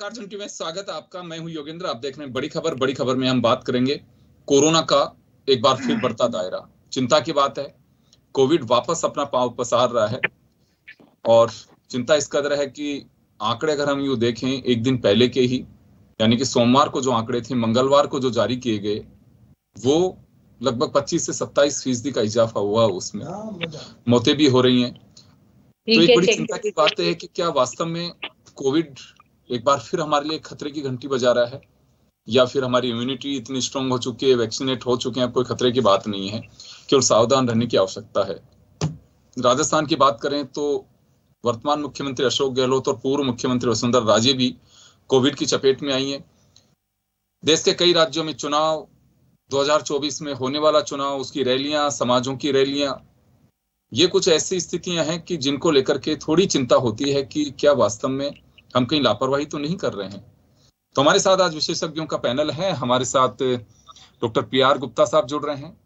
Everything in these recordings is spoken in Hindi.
नमस्कार जंटी में स्वागत है आपका। मैं हूं योगेंद्र। आप देख रहे हैं बड़ी खबर में हम बात करेंगे कोरोना का एक बार फिर बढ़ता दायरा। चिंता की बात है, कोविड वापस अपना पांव पसार रहा है और चिंता इस कदर है कि आंकड़े अगर हम यूं देखें एक दिन पहले के ही, यानी कि सोमवार को जो आंकड़े थे, मंगलवार को जो जारी किए गए, वो लगभग 25 से 27% का इजाफा हुआ। उसमें मौतें भी हो रही हैं। तो एक बड़ी चिंता की बात है कि क्या वास्तव में कोविड एक बार फिर हमारे लिए खतरे की घंटी बजा रहा है, या फिर हमारी इम्यूनिटी इतनी स्ट्रांग हो चुकी है, वैक्सीनेट हो चुके हैं, अब कोई खतरे की बात नहीं है, केवल सावधान रहने की आवश्यकता है। राजस्थान की बात करें तो वर्तमान मुख्यमंत्री अशोक गहलोत और पूर्व मुख्यमंत्री वसुंधरा राजे भी कोविड की चपेट में आई हैं। देश के कई राज्यों में चुनाव, 2024 में होने वाला चुनाव, उसकी रैलियां, समाजों की रैलियां, ये कुछ ऐसी स्थितियां हैं कि जिनको लेकर के थोड़ी चिंता होती है कि क्या वास्तव में हम कहीं लापरवाही तो नहीं कर रहे हैं। तो हमारे साथ आज विशेषज्ञों का पैनल है। हमारे साथ डॉक्टर PR गुप्ता साहब जुड़ रहे हैं,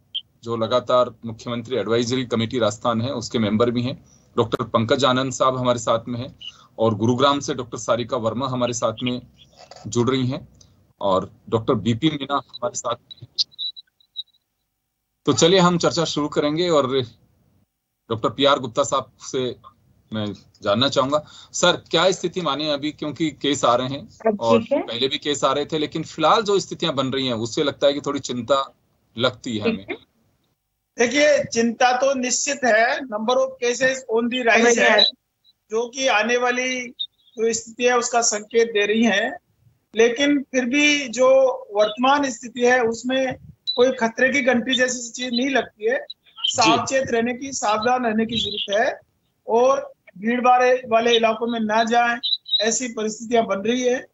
जो लगातार मुख्यमंत्री एडवाइजरी कमेटी राजस्थान है उसके मेंबर भी हैं। डॉक्टर पंकज आनंद साहब हमारे साथ में हैं, और गुरुग्राम से डॉक्टर सारिका वर्मा हमारे साथ में जुड़ रही हैं, और डॉक्टर BP मीना हमारे साथ में। तो चलिए हम चर्चा शुरू करेंगे, और डॉक्टर PR गुप्ता साहब से मैं जानना चाहूंगा, सर क्या स्थिति माने अभी, क्योंकि केस आ रहे हैं और पहले भी केस आ रहे थे, लेकिन फिलहाल जो स्थितियां बन रही हैं उससे लगता है कि थोड़ी चिंता लगती है हमें। देखिए, चिंता तो निश्चित है। Number of cases on the rise है, जो कि आने वाली जो स्थिति है उसका संकेत दे रही है। लेकिन फिर भी जो वर्तमान स्थिति है उसमें कोई खतरे की घंटी जैसी चीज नहीं लगती है। सावचेत रहने की, सावधान रहने की जरूरत है, और भीड़ भाड़ वाले इलाकों में ना जाएं, ऐसी परिस्थितियां बन रही है।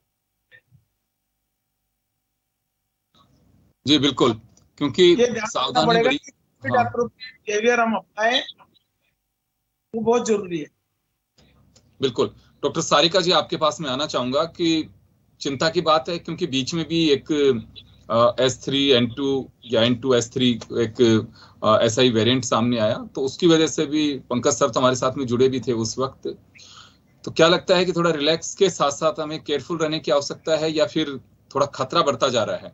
जी बिल्कुल, क्योंकि ये सावधानी बड़ी, बिहेवियर हम अपनाएं, वो बहुत जरूरी है। बिल्कुल। डॉक्टर सारिका जी, आपके पास मैं आना चाहूंगा कि चिंता की बात है, क्योंकि बीच में भी एक S3N2 या N2S3 एक ऐसा ही वेरिएंट सामने आया, तो उसकी वजह से भी पंकज सर तो हमारे साथ में जुड़े भी थे उस वक्त। तो क्या लगता है कि थोड़ा रिलैक्स के साथ साथ हमें केयरफुल रहने की आवश्यकता है, या फिर थोड़ा खतरा बढ़ता जा रहा है?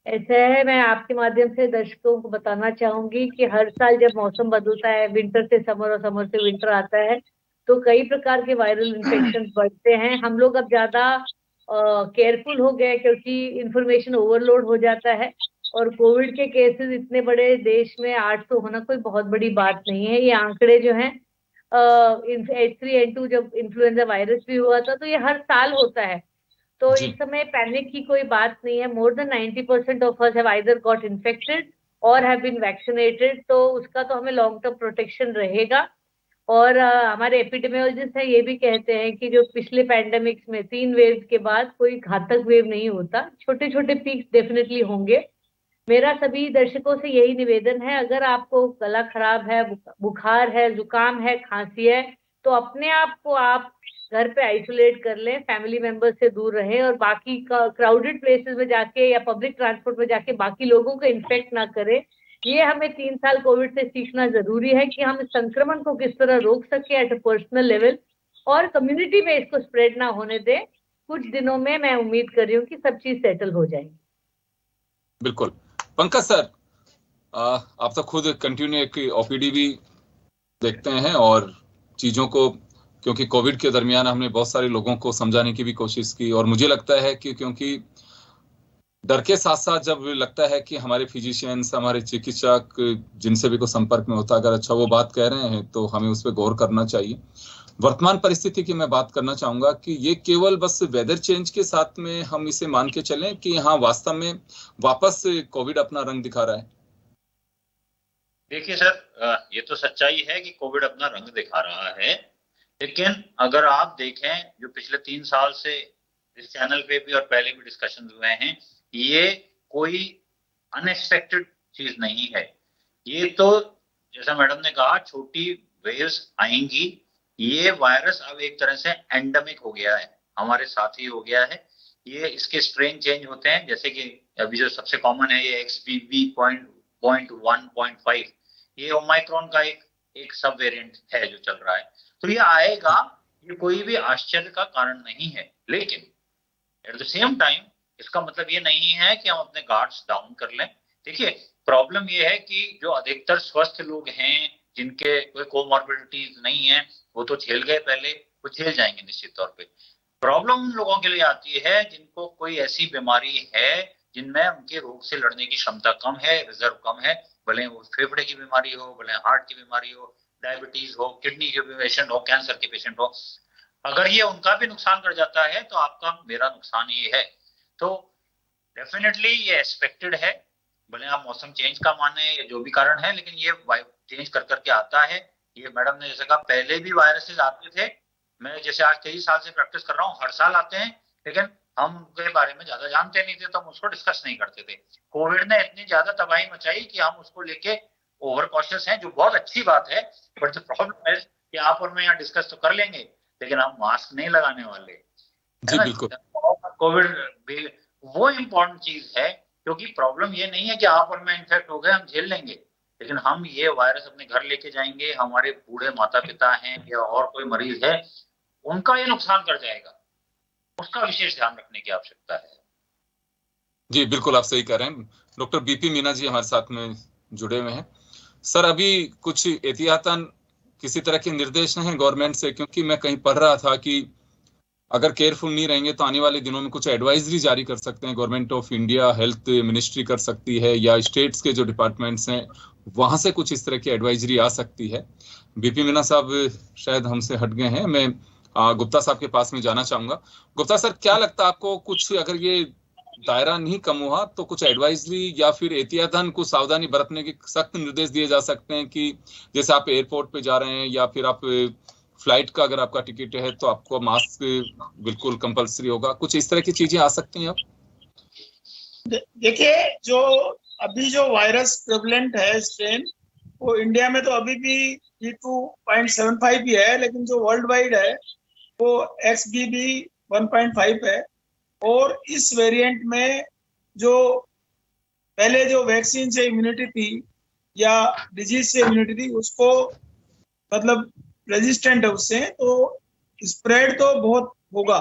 ऐसा है, मैं आपके माध्यम से दर्शकों को बताना चाहूंगी कि हर साल जब मौसम बदलता है, विंटर से समर और समर से विंटर आता है, तो कई प्रकार के वायरल इन्फेक्शन बढ़ते हैं। हम लोग अब ज्यादा केयरफुल हो गए क्योंकि इंफॉर्मेशन ओवरलोड हो जाता है, और कोविड के केसेस इतने बड़े देश में 800 होना कोई बहुत बड़ी बात नहीं है। ये आंकड़े जो हैं, H3N2 जब इन्फ्लुएंजा वायरस भी हुआ था, तो ये हर साल होता है। तो इस समय पैनिक की कोई बात नहीं है। More than 90% of us have either got infected और हैव बीन वैक्सीनेटेड, तो उसका तो हमें लॉन्ग टर्म प्रोटेक्शन रहेगा। और हमारे एपिडेमियोलॉजिस्ट हैं, ये भी कहते हैं कि जो पिछले पैंडेमिक्स में 3 वेव के बाद कोई घातक वेव नहीं होता, छोटे छोटे पीक्स डेफिनेटली होंगे। मेरा सभी दर्शकों से यही निवेदन है, अगर आपको गला खराब है, बुखार है, जुकाम है, खांसी है, तो अपने आप को आप घर पे आइसोलेट कर लें, फैमिली मेंबर से दूर रहें, और बाकी क्राउडेड प्लेसेस में जाके या पब्लिक ट्रांसपोर्ट में जाके बाकी लोगों को इन्फेक्ट ना करें। ये हमें 3 साल कोविड से सीखना जरूरी है कि हम इस संक्रमण को किस तरह रोक सके एट अ पर्सनल लेवल, और कम्युनिटी में इसको स्प्रेड ना होने दें। कुछ दिनों में मैं उम्मीद कर रही हूँ कि सब चीज सेटल हो जाएगी। बिल्कुल। पंकज सर, आप तो खुद कंटिन्यू एक OPD भी देखते हैं, और चीजों को, क्योंकि कोविड के दरमियान हमने बहुत सारे लोगों को समझाने की भी कोशिश की, और मुझे लगता है कि क्योंकि डर के साथ साथ जब लगता है कि हमारे फिजिशियंस, हमारे चिकित्सक, जिनसे भी कोई संपर्क में होता है, अगर अच्छा वो बात कह रहे हैं तो हमें उस पर गौर करना चाहिए। वर्तमान परिस्थिति की मैं बात करना चाहूंगा कि ये केवल बस वेदर चेंज के साथ में हम इसे मान के चलें कि हाँ वास्तव में वापस कोविड अपना रंग दिखा रहा है। देखिए सर, ये तो सच्चाई है कि कोविड अपना रंग दिखा रहा है, लेकिन अगर आप देखें जो पिछले 3 साल से इस चैनल पे भी और पहले भी डिस्कशन हुए हैं, ये कोई अनएक्सपेक्टेड चीज नहीं है। ये तो जैसा मैडम ने कहा, छोटी वेव्स आएंगी। ये वायरस अब एक तरह से एंडेमिक हो गया है, हमारे साथ ही हो गया है। ये इसके स्ट्रेन चेंज होते हैं, जैसे कि अभी जो सबसे कॉमन है ये XBB.1.5, ये ओमाइक्रॉन का एक सब वेरिएंट है जो चल रहा है। तो ये आएगा, ये कोई भी आश्चर्य का कारण नहीं है। लेकिन एट द सेम टाइम इसका मतलब ये नहीं है कि हम अपने गार्ड्स डाउन कर लें। देखिए, प्रॉब्लम ये है कि जो अधिकतर स्वस्थ लोग हैं, जिनके कोई कोमॉर्बिडिटीज नहीं है, वो तो झेल गए पहले, वो झेल जाएंगे निश्चित तौर पे। प्रॉब्लम उन लोगों के लिए आती है जिनको कोई ऐसी बीमारी है जिनमें उनके रोग से लड़ने की क्षमता कम है, रिजर्व कम है, भले वो फेफड़े की बीमारी हो, भले हार्ट की बीमारी हो, डायबिटीज हो, किडनी के पेशेंट हो, कैंसर के पेशेंट हो। अगर ये उनका भी नुकसान कर जाता है तो आपका मेरा नुकसान ये है। तो डेफिनेटली ये एक्सपेक्टेड है, भले आप मौसम चेंज का माने या जो भी कारण है, लेकिन ये चेंज कर करके आता है। ये मैडम ने जैसे कहा, पहले भी वायरसेस आते थे, मैं जैसे आज 23 साल से प्रैक्टिस कर रहा हूँ, हर साल आते हैं, लेकिन हम उनके बारे में ज्यादा जानते नहीं थे, तो हम उसको डिस्कस नहीं करते थे। कोविड ने इतनी ज्यादा तबाही मचाई कि हम उसको लेके ओवर कॉशियस हैं, जो बहुत अच्छी बात है। बट द प्रॉब्लम है कि आप और मैं यहाँ डिस्कस तो कर लेंगे, लेकिन हम मास्क नहीं लगाने वाले, है ना। कोविड वो इम्पोर्टेंट चीज है, क्योंकि प्रॉब्लम ये नहीं है कि आप और मैं इन्फेक्ट हो गए, हम झेल लेंगे, लेकिन हम ये वायरस अपने घर लेके जाएंगे, हमारे बूढ़े माता पिता हैं या और कोई मरीज है, उनका ये नुकसान कर जाएगा, उसका विशेष ध्यान रखने की आवश्यकता है। जी बिल्कुल, आप सही कह रहे हैं। डॉक्टर बीपी मीना जी हमारे साथ में जुड़े हुए हैं। सर, अभी कुछ एहतियातन किसी तरह के निर्देश हैं गवर्नमेंट से? क्योंकि मैं कहीं पढ़ रहा था कि अगर केयरफुल नहीं रहेंगे तो आने वाले दिनों में कुछ एडवाइजरी जारी कर सकते हैं government of India, health ministry कर सकती है, या स्टेट्स के जो डिपार्टमेंट्स हैं वहां से कुछ इस तरह की एडवाइजरी आ सकती है। बीपी मीना साहब शायद हमसे हट गए हैं, मैं गुप्ता साहब के पास में जाना चाहूंगा। गुप्ता सर, क्या लगता है आपको, कुछ अगर ये दायरा नहीं कम हुआ तो कुछ एडवाइजरी या फिर एहतियातन कुछ सावधानी बरतने के सख्त निर्देश दिए जा सकते हैं कि जैसे आप एयरपोर्ट पे जा रहे हैं या फिर आप फ्लाइट का अगर आपका टिकट है तो आपको मास्क बिल्कुल कंपलसरी होगा, कुछ इस तरह की चीजें आ सकती हैं अब? देखिए, जो अभी जो वायरस प्रेवलेंट है स्ट्रेन, वो इंडिया में तो अभी भी E2.75 ही है, लेकिन जो वर्ल्ड वाइड है वो XBB 1.5 है। और इस वेरिएंट में जो पहले जो वैक्सीन से इम्यूनिटी थी या डिजीज से इम्यूनिटी थी, उसको मतलब रेजिस्टेंट है उससे, तो स्प्रेड तो बहुत होगा,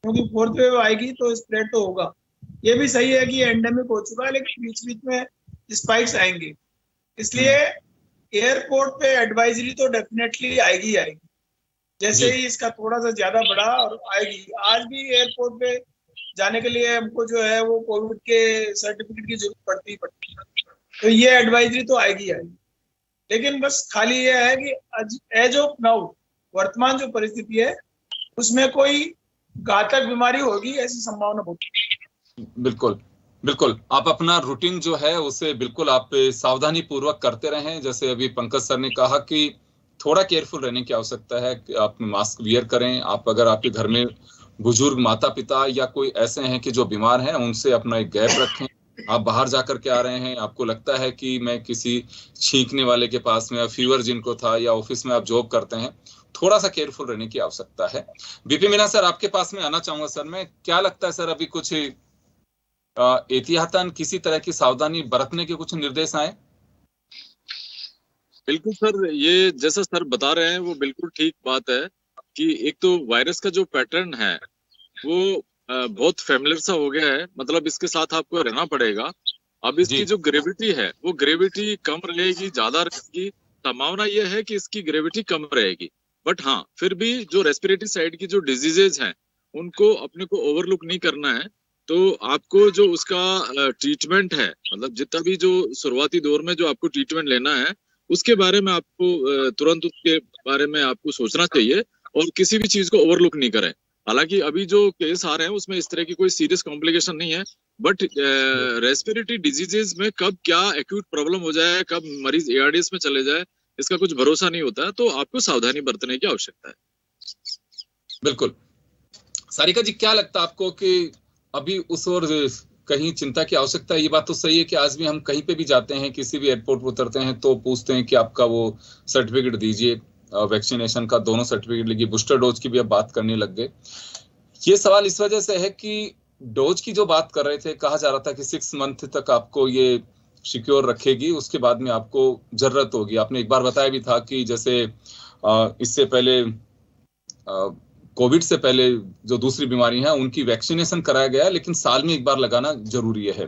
क्योंकि फोर्थ वेव आएगी तो स्प्रेड तो होगा। ये भी सही है कि एंडेमिक हो चुका है, लेकिन बीच बीच में स्पाइक्स आएंगे, इसलिए एयरपोर्ट पे एडवाइजरी तो डेफिनेटली आएगी। जैसे ही इसका थोड़ा सा ज्यादा बढ़ा और आएगी। आज भी एयरपोर्ट पे जाने के लिए हमको जो है वो कोविड के सर्टिफिकेट की जरूरत पड़ती है, तो ये एडवाइजरी तो आएगी। लेकिन बस खाली ये है कि एज ऑफ नाउ, वर्तमान जो परिस्थिति है उसमें कोई घातक बीमारी होगी ऐसी संभावना बहुत। बिल्कुल बिल्कुल, आप अपना रूटीन जो है उसे बिल्कुल आप सावधानी पूर्वक करते रहें। जैसे अभी पंकज सर ने कहा कि थोड़ा केयरफुल रहने की आवश्यकता है, कि आप मास्क वियर करें। आप अगर आपके घर में बुजुर्ग माता पिता या कोई ऐसे हैं कि जो बीमार हैं, उनसे अपना एक गैप रखें। आप बाहर जाकर के आ रहे हैं, आपको लगता है कि मैं किसी छींकने वाले के पास में, फीवर जिनको था, या ऑफिस में आप जॉब करते हैं, थोड़ा सा केयरफुल रहने की आवश्यकता है। बीपी मीना सर, आपके पास में आना चाहूंगा। सर, मैं क्या लगता है सर, अभी कुछ एहतियातन किसी तरह की सावधानी बरतने के कुछ निर्देश आए? बिल्कुल सर, ये जैसा सर बता रहे हैं वो बिल्कुल ठीक बात है कि एक तो वायरस का जो पैटर्न है वो बहुत फेमिलियर सा हो गया है, मतलब इसके साथ आपको रहना पड़ेगा। अब इसकी जो ग्रेविटी है वो ग्रेविटी कम रहेगी, ज्यादा रहेगी, संभावना ये है कि इसकी ग्रेविटी कम रहेगी। बट हाँ, फिर भी जो रेस्पिरेटरी साइड की जो डिजीजेज हैं उनको अपने को ओवरलुक नहीं करना है। तो आपको जो उसका ट्रीटमेंट है, मतलब जितना भी जो शुरुआती दौर में जो आपको ट्रीटमेंट लेना है उसके बारे में आपको तुरंत उसके बारे में आपको सोचना चाहिए और किसी भी चीज को ओवरलुक नहीं करें। हालांकि अभी जो केस आ रहे हैं उसमें इस तरह की कोई सीरियस कॉम्प्लिकेशन नहीं है, बट रेस्पिरेटरी डिजीजेज में कब क्या एक्यूट प्रॉब्लम हो जाए, कब मरीज ARDS में चले जाए, इसका कुछ भरोसा नहीं होता है। तो आपको सावधानी बरतने की आवश्यकता है। बिल्कुल। सारिका जी, क्या लगता है आपको कि अभी उस ओर कहीं चिंता की आवश्यकता है? ये बात तो सही है कि आज भी हम कहीं पे भी जाते हैं, किसी भी एयरपोर्ट पर उतरते हैं तो पूछते हैं कि आपका वो सर्टिफिकेट दीजिए, वैक्सीनेशन का दोनों सर्टिफिकेट लीजिए। बूस्टर डोज की भी अब बात करने लग गए। ये सवाल इस वजह से है कि डोज की जो बात कर रहे थे, कहा जा रहा था कि 6 मंथ तक आपको ये सिक्योर रखेगी, उसके बाद में आपको जरूरत होगी। आपने एक बार बताया भी था कि जैसे इससे पहले कोविड से पहले जो दूसरी बीमारी है उनकी वैक्सीनेशन कराया गया, लेकिन साल में एक बार लगाना जरूरी है।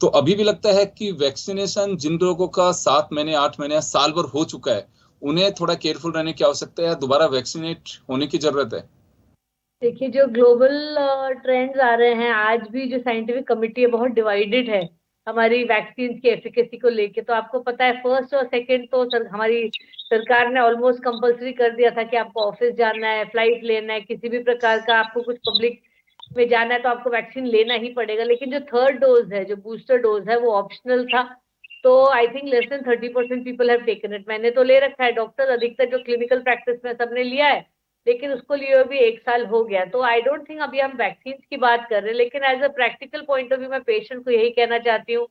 तो अभी भी लगता है कि वैक्सीनेशन जिन लोगों का 7 महीने 8 महीने साल भर हो चुका है उन्हें थोड़ा केयरफुल रहने की आवश्यकता है या दोबारा वैक्सीनेट होने की जरूरत है? देखिए, जो ग्लोबल ट्रेंड्स आ रहे हैं, आज भी जो साइंटिफिक कमिटी है बहुत डिवाइडेड है हमारी वैक्सीन की एफिकेसी को लेके। तो आपको पता है, फर्स्ट और सेकंड तो हमारी सरकार ने ऑलमोस्ट कंपलसरी कर दिया था कि आपको ऑफिस जाना है, फ्लाइट लेना है, किसी भी प्रकार का आपको कुछ पब्लिक में जाना है तो आपको वैक्सीन लेना ही पड़ेगा। लेकिन जो थर्ड डोज है, जो बूस्टर डोज है, वो ऑप्शनल था। तो I think less than 30% people have taken it. मैंने तो ले रखा है, डॉक्टर अधिकतर जो क्लिनिकल प्रैक्टिस में सबने लिया है, लेकिन उसको लिए हुए भी 1 साल हो गया। तो आई डोंट थिंक अभी हम वैक्सीन की बात कर रहे हैं। लेकिन as a practical point of view मैं पेशेंट को यही कहना चाहती हूँ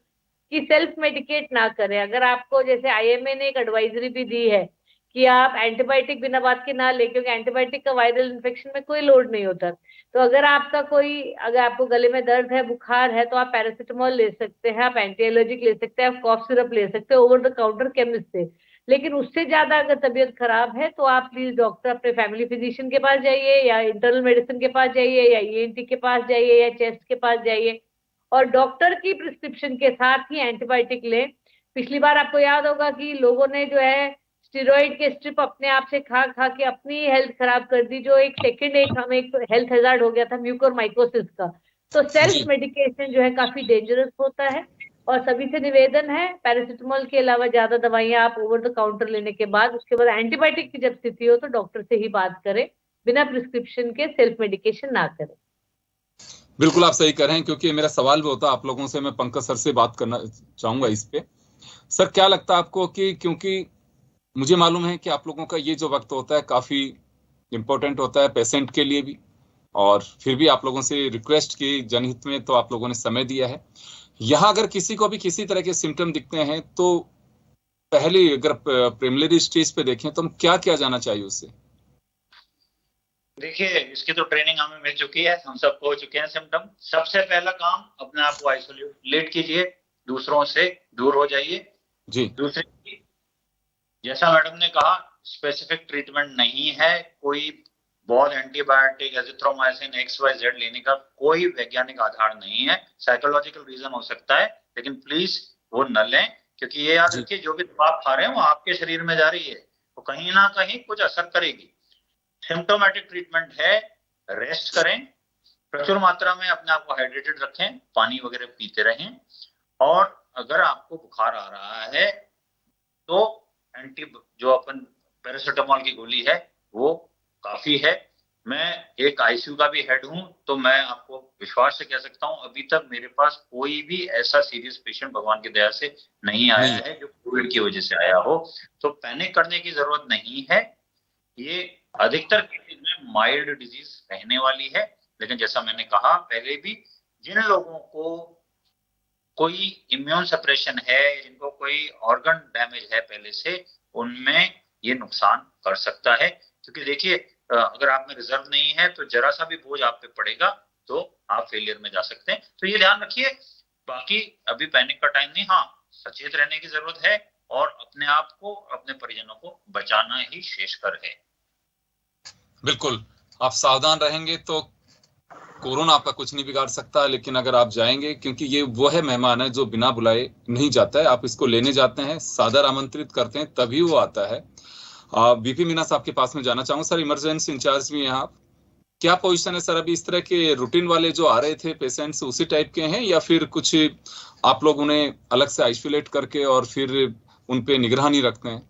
कि सेल्फ मेडिकेट ना करें। अगर आपको, जैसे IMA ने एक एडवाइजरी भी दी है कि आप एंटीबायोटिक बिना बात के ना लें, क्योंकि एंटीबायोटिक का वायरल इन्फेक्शन में कोई लोड नहीं होता। तो अगर आपको गले में दर्द है, बुखार है, तो आप पैरासिटामोल ले सकते हैं, आप एंटी एलर्जिक ले सकते हैं, आप कॉफ सिरप ले सकते हैं ओवर द काउंटर केमिस्ट से। लेकिन उससे ज्यादा अगर तबीयत खराब है तो आप प्लीज डॉक्टर, अपने फैमिली फिजिशियन के पास जाइए, या इंटरनल मेडिसिन के पास जाइए, या ENT के पास जाइए, या चेस्ट के पास जाइए, और डॉक्टर की प्रिस्क्रिप्शन के साथ ही एंटीबायोटिक लें। पिछली बार आपको याद होगा कि लोगों ने जो है स्टेरॉइड के स्ट्रिप अपने आप से खा खा के अपनी हेल्थ खराब कर दी, जो एक हेल्थ हैजार्ड हो गया था, म्यूकोरमाइकोसिस का। तो सेल्फ मेडिकेशन जो है काफी डेंजरस होता है, और सभी से निवेदन है, पैरासिटामोल के अलावा ज्यादा दवाइयां आप ओवर द काउंटर लेने के बाद, उसके बाद एंटीबायोटिक की जब स्थिति हो तो डॉक्टर से ही बात करें, बिना प्रिस्क्रिप्शन के सेल्फ मेडिकेशन ना करें। बिल्कुल आप सही कह रहे हैं, क्योंकि मेरा सवाल भी होता है आप लोगों से, मैं पंकज सर से बात करना चाहूंगा इस पे। सर, क्या लगता है आपको कि, क्योंकि मुझे मालूम है कि आप लोगों का ये जो वक्त होता है काफी इम्पोर्टेंट होता है पेशेंट के लिए भी, और फिर भी आप लोगों से रिक्वेस्ट की जनहित में तो आप लोगों ने समय दिया है। यहाँ अगर किसी को भी किसी तरह के सिम्टम दिखते हैं तो पहले अगर प्रिलिमिनरी स्टेज पे देखें तो हम क्या किया जाना चाहिए उससे? देखिए, इसकी तो ट्रेनिंग हमें मिल चुकी है, हम सबको हो चुके हैं सिम्टम। सबसे पहला काम, अपने आप को आइसोलेट कीजिए, दूसरों से दूर हो जाइए जी। दूसरी, जैसा मैडम ने कहा, स्पेसिफिक ट्रीटमेंट नहीं है, कोई बहुत एंटीबायोटिक, एजिथ्रोमाइसिन, XYZ लेने का कोई वैज्ञानिक आधार नहीं है। साइकोलॉजिकल रीजन हो सकता है, लेकिन प्लीज वो न लें, क्योंकि ये याद रखिए, जो भी दवा खा रहे हैं वो आपके शरीर में जा रही है, तो कहीं ना कहीं कुछ असर करेगी। सिम्टोमेटिक ट्रीटमेंट है, रेस्ट करें, प्रचुर मात्रा में अपने आप को हाइड्रेटेड रखें, पानी वगैरह पीते रहें, और अगर आपको बुखार आ रहा है तो जो अपन पैरासिटामोल की गोली है वो काफी है। मैं एक ICU का भी हेड हूं, तो मैं आपको विश्वास से कह सकता हूं, अभी तक मेरे पास कोई भी ऐसा सीरियस पेशेंट भगवान की दया से नहीं आया है जो कोविड की वजह से आया हो। तो पैनिक करने की जरूरत नहीं है। ये अधिकतर केसेस में माइल्ड डिजीज रहने वाली है, लेकिन जैसा मैंने कहा पहले भी, जिन लोगों को कोई इम्यून सप्रेशन है, जिनको कोई ऑर्गन डैमेज है पहले से, उनमें ये नुकसान कर सकता है। क्योंकि देखिए, अगर आप में रिजर्व नहीं है तो जरा सा भी बोझ आप पे पड़ेगा तो आप फेलियर में जा सकते हैं। तो ये ध्यान रखिए। बाकी अभी पैनिक का टाइम नहीं, हाँ सचेत रहने की जरूरत है, और अपने आप को, अपने परिजनों को बचाना ही शेषकर है। बिल्कुल, आप सावधान रहेंगे तो कोरोना आपका कुछ नहीं बिगाड़ सकता, लेकिन अगर आप जाएंगे, क्योंकि ये वो है मेहमान है जो बिना बुलाए नहीं जाता है, आप इसको लेने जाते हैं, सादर आमंत्रित करते हैं, तभी वो आता है। VP मीना साहब के पास में जाना चाहूंगा। सर, इमरजेंसी इंचार्ज भी हैं आप, क्या पोजीशन है सर अभी? इस तरह के रूटीन वाले जो आ रहे थे पेशेंट्स उसी टाइप के हैं, या फिर कुछ आप लोग उन्हें अलग से आइसोलेट करके और फिर उन पे निगरानी रखते हैं?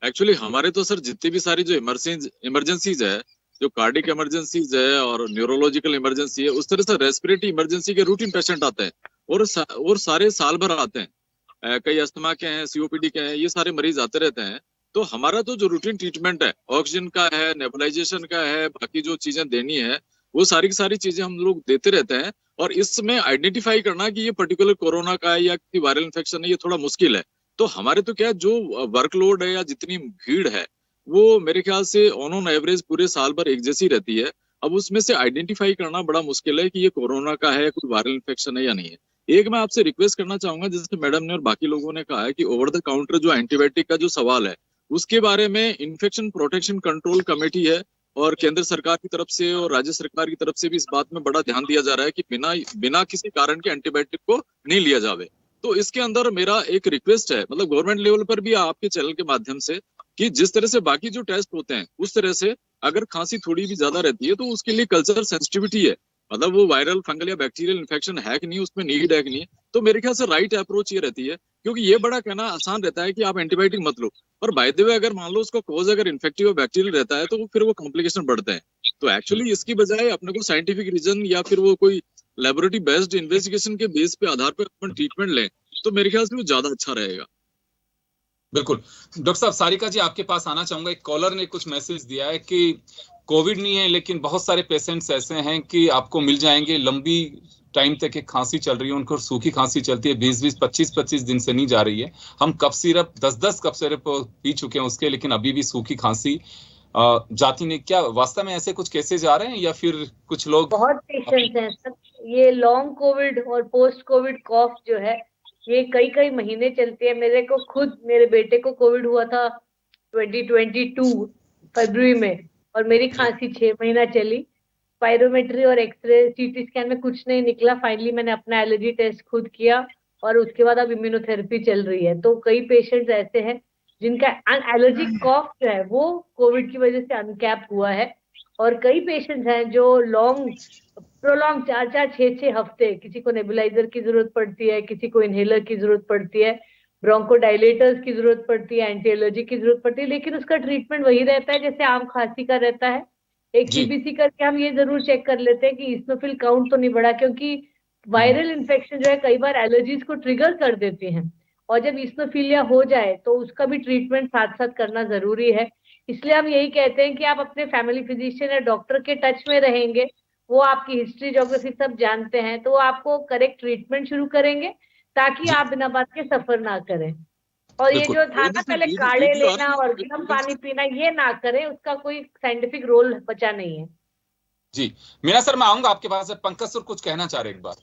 एक्चुअली हमारे तो सर जितनी भी सारी जो इमरजेंसीज है, जो कार्डिक इमरजेंसीज है और न्यूरोलॉजिकल इमरजेंसी है, उस तरह से रेस्पिरेटरी इमरजेंसी के रूटीन पेशेंट आते हैं, और सारे साल भर आते हैं। कई अस्थमा के हैं, COPD के हैं, ये सारे मरीज आते रहते हैं। तो हमारा तो जो रूटीन ट्रीटमेंट है, ऑक्सीजन का है, नेबुलाइजेशन का है, बाकी जो चीजें देनी है वो सारी की सारी चीजें हम लोग देते रहते हैं। और इसमें आइडेंटिफाई करना कि ये पर्टिकुलर कोरोना का है या किसी वायरल इन्फेक्शन है, ये थोड़ा मुश्किल है। तो हमारे तो क्या, जो वर्कलोड है या जितनी भीड़ है वो मेरे ख्याल से ऑन एवरेज पूरे साल भर एक जैसी रहती है। अब उसमें से आइडेंटिफाई करना बड़ा मुश्किल है कि ये कोरोना का है, कोई वायरल इन्फेक्शन है या नहीं है। एक मैं आपसे रिक्वेस्ट करना चाहूंगा, जैसे मैडम ने और बाकी लोगों ने कहा है कि ओवर द काउंटर जो एंटीबायोटिक का जो सवाल है, उसके बारे में इन्फेक्शन प्रोटेक्शन कंट्रोल कमेटी है, और केंद्र सरकार की तरफ से और राज्य सरकार की तरफ से भी इस बात में बड़ा ध्यान दिया जा रहा है कि बिना किसी कारण के एंटीबायोटिक को नहीं लिया जावे। तो इसके अंदर मेरा एक रिक्वेस्ट है, मतलब गवर्नमेंट लेवल पर भी आपके चैनल के माध्यम से, कि जिस तरह से बाकी जो टेस्ट होते हैं उस तरह से अगर खांसी थोड़ी भी ज्यादा रहती है तो उसके लिए कल्चर सेंसिटिविटी है, मतलब वो वायरल फंगल या बैक्टीरियल इन्फेक्शन है कि नहीं, उसमें नीड है कि नहीं, तो मेरे ख्याल से राइट अप्रोच ये रहती है। क्योंकि ये बड़ा कहना आसान रहता है कि आप एंटीबायोटिक मत लो, और बाय द वे अगर मान लो उसका कॉज अगर इन्फेक्टिव या बैक्टीरियल रहता है तो फिर वो कॉम्प्लिकेशन बढ़ते हैं। तो एक्चुअली इसकी बजाय अपने को साइंटिफिक रीजन या फिर वो कोई लेबोरेटरी बेस्ड इन्वेस्टिगेशन के बेस पे आधार पर अपन ट्रीटमेंट लें तो मेरे ख्याल से वो ज्यादा अच्छा रहेगा। बिल्कुल। डॉक्टर साहब, सारिका जी आपके पास आना चाहूंगा। एक कॉलर ने कुछ मैसेज दिया है कि कोविड नहीं है लेकिन बहुत सारे पेशेंट्स ऐसे हैं कि आपको मिल जाएंगे, लंबी टाइम तक एक खांसी चल रही है, उनको सूखी खांसी चलती है, 20-20, 25-25 दिन से नहीं जा रही है। हम कफ सिरप 10-10 कप सिरप पी चुके हैं उसके, लेकिन अभी भी सूखी खांसी जाती नहीं। क्या वास्तव में ऐसे कुछ केसेज आ रहे हैं या फिर कुछ लोग? बहुत पेशेंट्स हैं सर, ये लॉन्ग कोविड और पोस्ट कोविड कॉफ जो है ये कई महीने चलती है। मेरे बेटे को कोविड हुआ था 2022 फरवरी में, और मेरी खांसी 6 महीना चली। पायरोमेट्री और एक्सरे सीटी स्कैन में कुछ नहीं निकला। फाइनली मैंने अपना एलर्जी टेस्ट खुद किया और उसके बाद अब इम्यूनोथेरेपी चल रही है। तो कई पेशेंट्स ऐसे हैं जिनका एलर्जिक कॉफ जो है वो कोविड की वजह से अनकैप हुआ है, और कई पेशेंट्स हैं जो प्रोलॉन्ग 4-4, 6-6 हफ्ते, किसी को नेबुलाइजर की जरूरत पड़ती है, किसी को इनहेलर की जरूरत पड़ती है, ब्रोंकोडाइलेटर्स की जरूरत पड़ती है, एंटी एलर्जी की जरूरत पड़ती है, लेकिन उसका ट्रीटमेंट वही रहता है जैसे आम खांसी का रहता है। एक सीबीसी करके हम ये जरूर चेक कर लेते हैं कि इस्नोफिल काउंट तो नहीं बढ़ा, क्योंकि वायरल इन्फेक्शन जो है कई बार एलर्जीज को ट्रिगर कर देती हैं, और जब इस्नोफिलिया हो जाए तो उसका भी ट्रीटमेंट साथ साथ करना जरूरी है। इसलिए हम यही कहते हैं कि आप अपने फैमिली फिजिशियन या डॉक्टर के टच में रहेंगे, वो आपकी हिस्ट्री ज्योग्राफी सब जानते हैं, तो वो आपको करेक्ट ट्रीटमेंट शुरू करेंगे ताकि आप बिना बात के सफर ना करें। और ये जो था ना पहले काढ़े लेना और गर्म पानी पीना, ये ना करें, उसका कोई साइंटिफिक रोल बचा नहीं है। जी मीना सर, मैं आऊंगा आपके पास। पंकज सर कुछ कहना चाह रहे एक बार।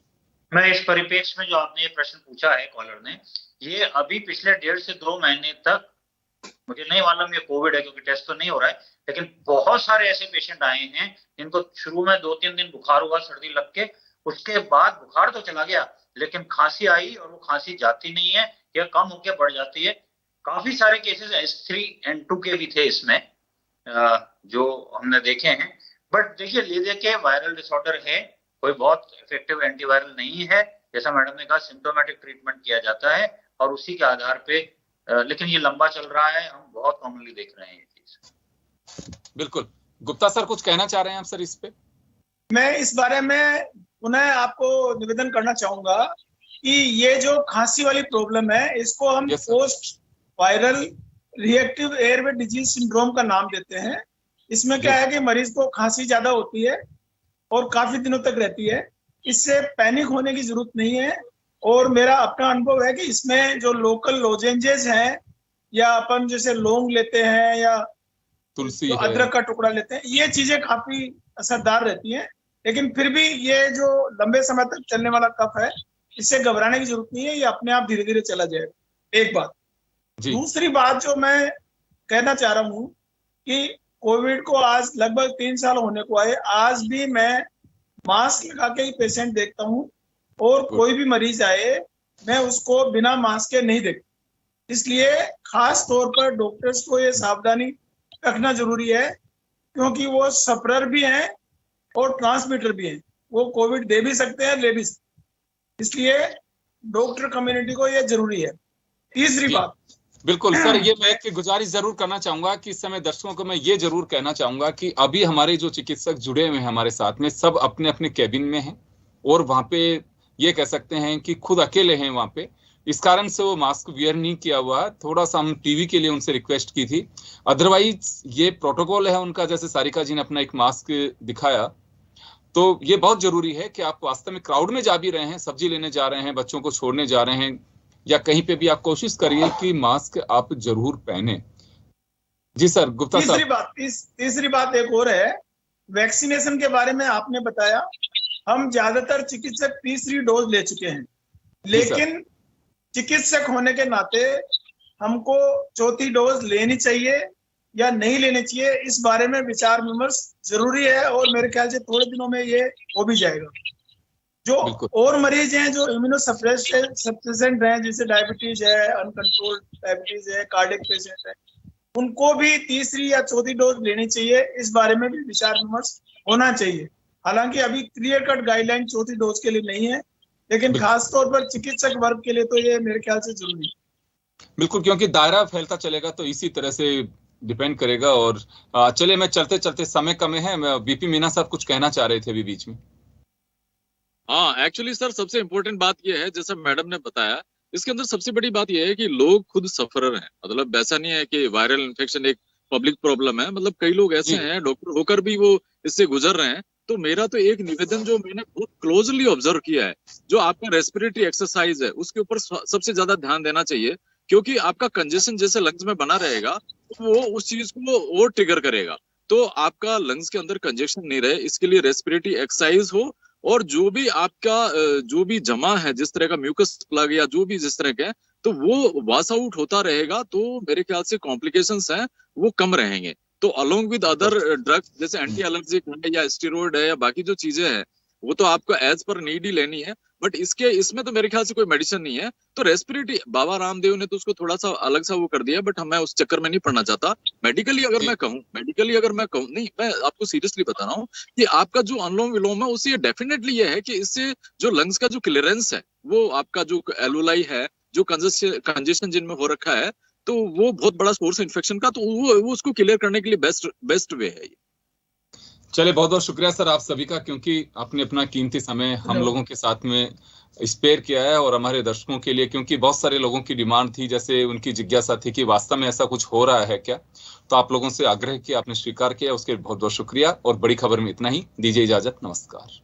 मैं इस परिप्रेक्ष्य में जो आपने ये प्रश्न पूछा है कॉलर ने, ये अभी पिछले 1.5 से 2 महीने तक, मुझे नहीं मालूम ये कोविड है क्योंकि टेस्ट तो नहीं हो रहा है, लेकिन बहुत सारे ऐसे पेशेंट आए हैं जिनको शुरू में 2-3 दिन बुखार हुआ, सर्दी लग के, उसके बाद बुखार तो चला गया लेकिन खांसी आई और वो खांसी जाती नहीं है या कम होकर बढ़ जाती है। काफी सारे केसेस H3N2 के भी थे इसमें जो हमने देखे हैं। बट देखिए, ले के वायरल डिसऑर्डर है, कोई बहुत इफेक्टिव एंटीवायरल नहीं है। जैसा मैडम ने कहा, सिम्टोमेटिक ट्रीटमेंट किया जाता है और उसी के आधार पे, लेकिन ये लंबा चल रहा है, हम बहुत कॉमनली देख रहे हैं ये चीज। बिल्कुल। गुप्ता सर कुछ कहना चाह रहे हैं आप सर इस पे? मैं इस बारे में पुनः आपको निवेदन करना चाहूंगा कि ये जो खांसी वाली प्रॉब्लम है इसको हम post viral reactive airway disease syndrome का नाम देते हैं। इसमें क्या है कि मरीज को खांसी ज्यादा होती है और काफी दिनों तक रहती है। इससे पैनिक होने की जरूरत नहीं है, और मेरा अपना अनुभव है कि इसमें जो लोकल लोजेंजेस हैं या अपन जैसे लौंग लेते हैं या तुलसी अदरक का टुकड़ा लेते हैं, ये चीजें काफी असरदार रहती हैं। लेकिन फिर भी ये जो लंबे समय तक चलने वाला कफ है, इससे घबराने की जरूरत नहीं है, ये अपने आप धीरे धीरे चला जाएगा। एक बात। दूसरी बात जो मैं कहना चाह रहा हूँ कि कोविड को आज लगभग 3 साल होने को आए, आज भी मैं मास्क लगा के ही पेशेंट देखता हूँ, और कोई भी मरीज आए मैं उसको बिना मास्क के नहीं देखता। इसलिए खास तौर पर डॉक्टर्स को ये सावधानी रखना जरूरी है, क्योंकि वो सफरर भी हैं और ट्रांसमीटर भी हैं, वो कोविड दे भी सकते हैं, ले भी सकते हैं। इसलिए डॉक्टर कम्युनिटी को ये जरूरी है। तीसरी बात, बिल्कुल सर, ये मैं एक गुजारिश जरूर करना चाहूंगा कि इस समय दर्शकों को मैं ये जरूर कहना चाहूंगा कि अभी हमारे जो चिकित्सक जुड़े हुए हैं हमारे साथ में, सब अपने अपने कैबिन में हैं और वहां पे ये कह सकते हैं कि खुद अकेले हैं वहां पे। इस कारण से वो मास्क वियर नहीं किया हुआ। थोड़ा सा हम टीवी के लिए उनसे रिक्वेस्ट की थी, अदरवाइज ये प्रोटोकॉल है उनका। जैसे सारिका जी ने अपना एक मास्क दिखाया, तो ये बहुत जरूरी है कि आप वास्तव में क्राउड में जा भी रहे हैं, सब्जी लेने जा रहे हैं, बच्चों को छोड़ने जा रहे हैं या कहीं पे भी, आप कोशिश करिए कि मास्क आप जरूर पहने। जी सर, गुप्ता साहब। तीसरी बात एक और है, वैक्सीनेशन के बारे में आपने बताया। हम ज्यादातर चिकित्सक तीसरी डोज ले चुके हैं, लेकिन चिकित्सक होने के नाते हमको चौथी डोज लेनी चाहिए या नहीं लेने चाहिए, इस बारे में विचार विमर्श जरूरी है और मेरे ख्याल से थोड़े दिनों में ये हो भी जाएगा। जो और मरीज हैं जो इम्यूनोसप्रेसेंट हैं, जैसे डायबिटीज है, अनकंट्रोल्ड डायबिटीज है, कार्डियक पेशेंट है, उनको भी तीसरी या चौथी डोज लेनी चाहिए। इस बारे में भी विचार विमर्श होना चाहिए। हालांकि अभी क्लियर कट गाइडलाइन चौथी डोज के लिए नहीं है, लेकिन खास तौर पर चिकित्सक वर्ग के लिए तो ये मेरे ख्याल से जरूरी है। बिल्कुल, क्योंकि दायरा फैलता चलेगा तो इसी तरह से डिपेंड करेगा। और चले, मैं चलते चलते, समय कम है, बीपी मीना साहब कुछ कहना चाह रहे थे अभी बीच में। हाँ, एक्चुअली सर सबसे इम्पोर्टेंट बात यह है, जैसा मैडम ने बताया, इसके अंदर सबसे बड़ी बात यह है कि लोग खुद सफरर हैं। मतलब ऐसा नहीं है कि वायरल इन्फेक्शन एक पब्लिक प्रॉब्लम है, मतलब कई लोग ऐसे हैं डॉक्टर होकर भी वो इससे गुजर रहे हैं। तो मेरा तो एक निवेदन जो मैंने बहुत क्लोजली ऑब्जर्व किया है, जो आपका रेस्पिरेटरी एक्सरसाइज है उसके ऊपर सबसे ज्यादा ध्यान देना चाहिए, क्योंकि आपका कंजेशन जैसे लंग्स में बना रहेगा तो वो उस चीज को और ट्रिगर करेगा। तो आपका लंग्स के अंदर कंजेशन नहीं रहे, इसके लिए रेस्पिरेटरी एक्सरसाइज हो, और जो भी आपका जो भी जमा है, जिस तरह का म्यूकस प्लग या जो भी जिस तरह के, तो वो वॉश आउट होता रहेगा, तो मेरे ख्याल से कॉम्प्लिकेशंस हैं वो कम रहेंगे। तो अलोंग विद अदर ड्रग्स जैसे एंटी एलर्जिक है या स्टेरॉइड है या बाकी जो चीजें हैं, वो तो आपको एज पर नीड ही लेनी है, बट इसमें तो मेरे ख्याल से कोई मेडिसिन नहीं है। तो रेस्पिरेटरी, बाबा रामदेव ने तो उसको थोड़ा सा अलग सा वो कर दिया, बट मैं उस चक्कर में नहीं पड़ना चाहता। मेडिकली अगर मैं कहूँ नहीं, मैं आपको सीरियसली बता रहा हूँ कि आपका जो अनुलोम विलोम है उससे डेफिनेटली ये है कि इससे जो लंग्स का जो क्लियरेंस है, वो आपका जो एलुलाई है, जो कंजेशन जिनमें हो रखा है, तो वो बहुत बड़ा सोर्स इन्फेक्शन का, तो वो उसको क्लियर करने के लिए बेस्ट वे है ये। चले, बहुत बहुत शुक्रिया सर आप सभी का, क्योंकि आपने अपना कीमती समय हम लोगों के साथ में स्पेयर किया है, और हमारे दर्शकों के लिए, क्योंकि बहुत सारे लोगों की डिमांड थी, जैसे उनकी जिज्ञासा थी कि वास्तव में ऐसा कुछ हो रहा है क्या, तो आप लोगों से आग्रह किया, आपने स्वीकार किया, उसके बहुत बहुत शुक्रिया। और बड़ी खबर में इतना ही, दीजिए इजाजत, नमस्कार।